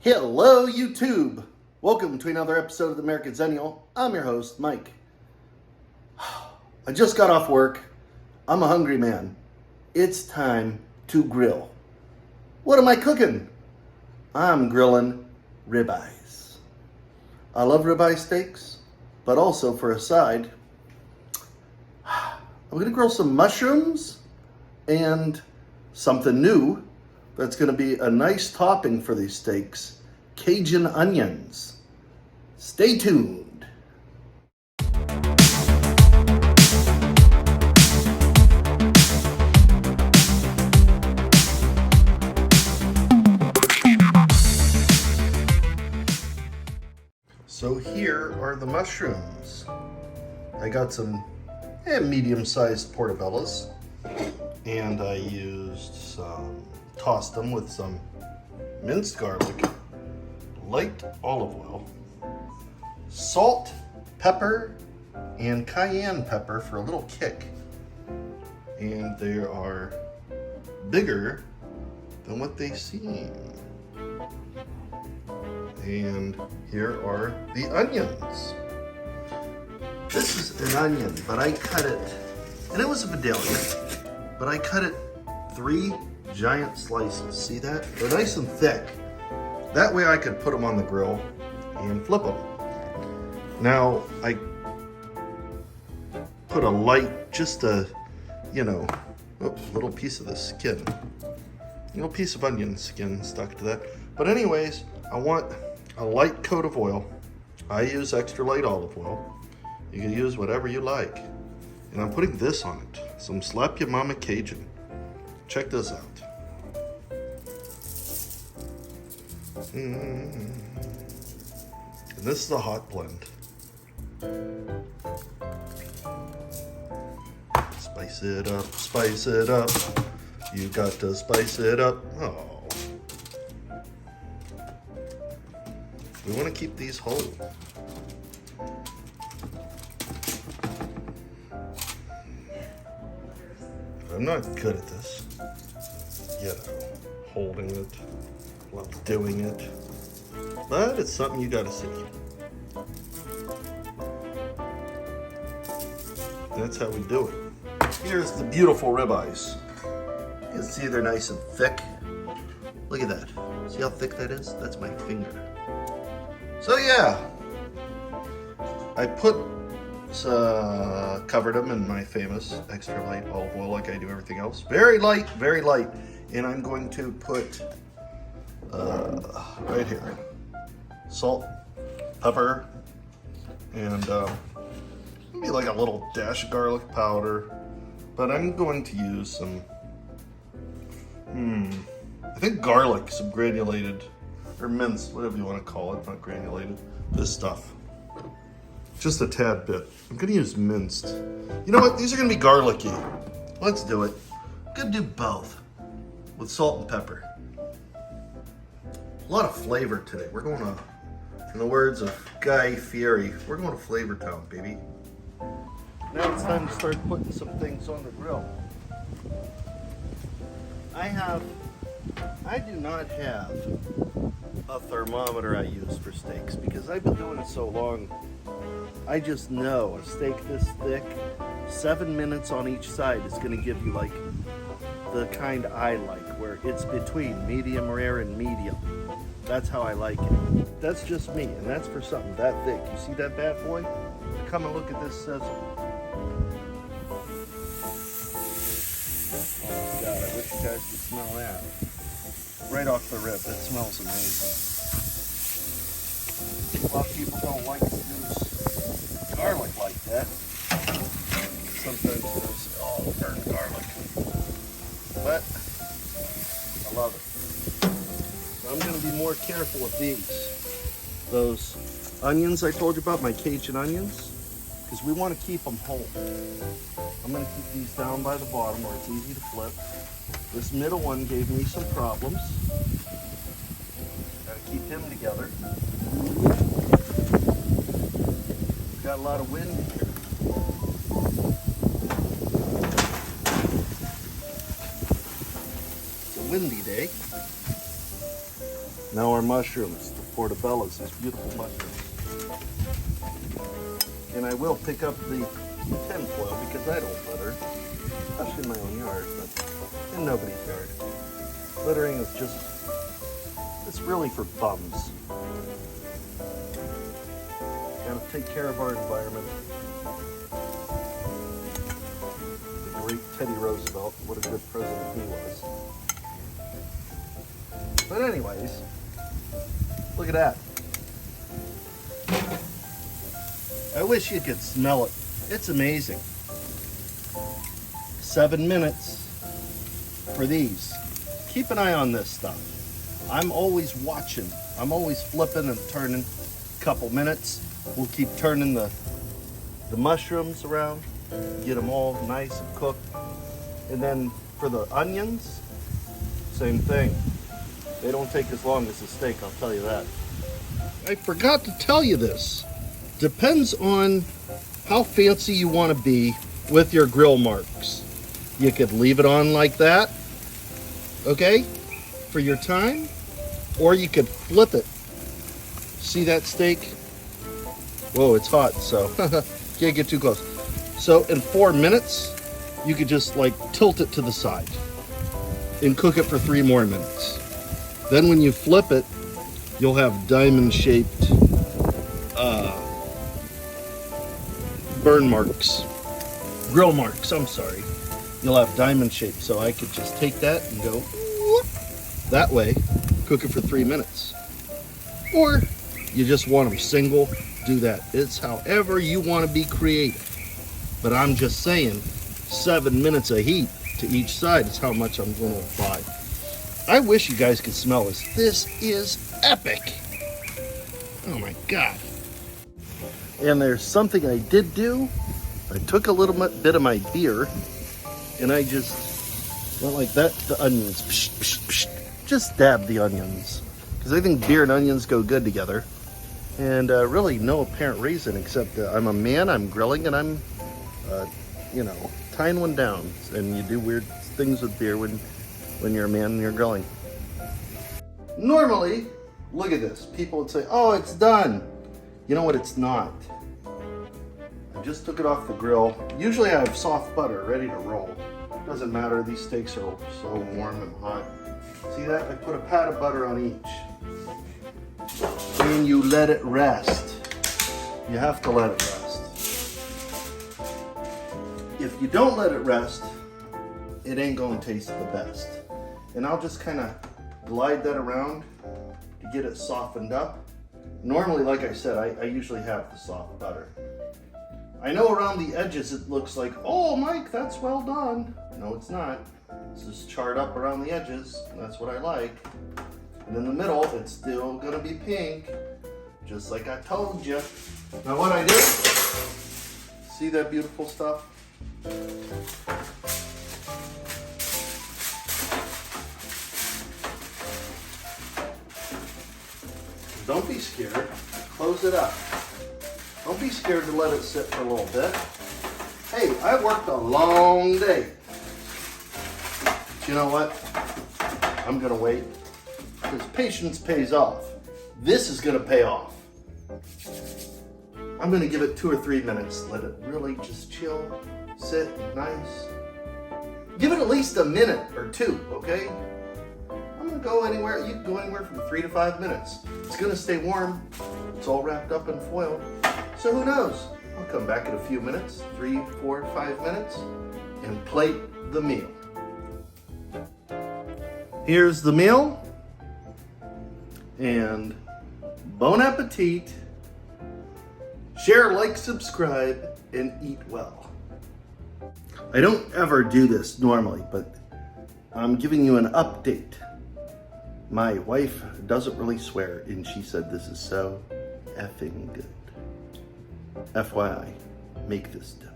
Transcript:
Hello, YouTube. Welcome to another episode of the American Zennial. I'm your host, Mike. I just got off work. I'm a hungry man. It's time to grill. What am I cooking? I'm grilling ribeyes. I love ribeye steaks, but also for a side, I'm going to grill some mushrooms and something new that's going to be a nice topping for these steaks. Cajun onions. Stay tuned. So here are the mushrooms. I got some medium-sized portobellos, and I tossed them with some minced garlic, light olive oil, salt, pepper, and cayenne pepper for a little kick. And they are bigger than what they seem. And here are the onions. This is an onion, but I cut it, and it was a Vidalia, but I cut it 3 giant slices. See that? They're nice and thick. That way I could put them on the grill and flip them. Now, I put a light, just a, little piece of the skin. Piece of onion skin stuck to that. But anyways, I want a light coat of oil. I use extra light olive oil. You can use whatever you like. And I'm putting this on it. Some Slap Ya Mama Cajun. Check this out. And this is a hot blend. Spice it up, spice it up. You got to spice it up. Oh. We want to keep these whole. I'm not good at this. Holding it while doing it. But it's something you gotta see. That's how we do it. Here's the beautiful ribeyes. You can see they're nice and thick. Look at that. See how thick that is? That's my finger. So yeah, I covered them in my famous extra light olive oil like I do everything else. Very light, very light. And I'm going to put right here, salt, pepper, and maybe like a little dash of garlic powder. But I'm going to use some, I think garlic, some granulated, or minced, whatever you want to call it, not granulated, this stuff. Just a tad bit. I'm going to use minced. You know what? These are going to be garlicky. Let's do it. I'm going to do both with salt and pepper. A lot of flavor today. We're going to, in the words of Guy Fieri, we're going to Flavor Town, baby. Now it's time to start putting some things on the grill. I do not have a thermometer I use for steaks because I've been doing it so long. I just know a steak this thick, 7 minutes on each side is going to give you like the kind I like, where it's between medium rare and medium. That's how I like it. That's just me, and that's for something that thick. You see that bad boy? Come and look at this sizzle. Oh God, I wish you guys could smell that. Right off the rip, it smells amazing. A lot of people don't like to use garlic like that. Sometimes they'll say, oh, burnt garlic. But I love it. So I'm going to be more careful with these. Those onions I told you about, my Cajun onions, because we want to keep them whole. I'm going to keep these down by the bottom where it's easy to flip. This middle one gave me some problems. Got to keep him together. Got a lot of wind here. It's a windy day. Now our mushrooms, the Portobellos, these beautiful mushrooms. And I will pick up the tinfoil because I don't litter, especially in my own yard, but in nobody's yard. Littering is just, it's really for bums. Gotta take care of our environment. The great Teddy Roosevelt, what a good president he was. But anyways, look at that. I wish you could smell it. It's amazing. 7 minutes for these. Keep an eye on this stuff. I'm always watching. I'm always flipping and turning. Couple minutes. We'll keep turning the mushrooms around. Get them all nice and cooked. And then for the onions, same thing. They don't take as long as a steak, I'll tell you that. I forgot to tell you this. Depends on how fancy you want to be with your grill marks. You could leave it on like that, okay, for your time, or you could flip it. See that steak? Whoa, it's hot, so can't get too close. So in 4 minutes, you could just like tilt it to the side and cook it for 3 more minutes. Then when you flip it, you'll have diamond-shaped burn marks, grill marks, I'm sorry. You'll have diamond-shaped, so I could just take that and go whoop, that way, cook it for 3 minutes. Or you just want them single, do that. It's however you want to be creative. But I'm just saying, 7 minutes of heat to each side is how much I'm going to apply. I wish you guys could smell this. This is epic. Oh my God. And there's something I did do. I took a little bit of my beer and I just went like that to the onions. Psh, psh, psh. Just dab the onions. Because I think beer and onions go good together. And really no apparent reason except I'm a man, I'm grilling, and I'm, tying one down. And you do weird things with beer when you're a man and you're grilling. Normally, look at this. People would say, oh, it's done. You know what? It's not. I just took it off the grill. Usually I have soft butter ready to roll. Doesn't matter. These steaks are so warm and hot. See that? I put a pat of butter on each. And you let it rest. You have to let it rest. If you don't let it rest, it ain't going to taste the best. And I'll just kind of glide that around to get it softened up. Normally, like I said, I usually have the soft butter. I know around the edges it looks like, oh, Mike, that's well done. No, it's not. It's just charred up around the edges, and that's what I like. And in the middle, it's still gonna be pink, just like I told you. Now what I did, see that beautiful stuff? Don't be scared. Close it up. Don't be scared to let it sit for a little bit. Hey, I worked a long day. But you know what? I'm gonna wait. Because patience pays off. This is gonna pay off. I'm gonna give it 2 or 3 minutes. Let it really just chill, sit nice. Give it at least a minute or 2, okay? I'm gonna go anywhere. You can go anywhere from 3 to 5 minutes. It's gonna stay warm. It's all wrapped up in foil. So who knows? I'll come back in a few minutes, 3, 4, 5 minutes, and plate the meal. Here's the meal. And bon appetit. Share, like, subscribe, and eat well. I don't ever do this normally, but I'm giving you an update. My wife doesn't really swear, and she said this is so effing good. FYI, make this dinner.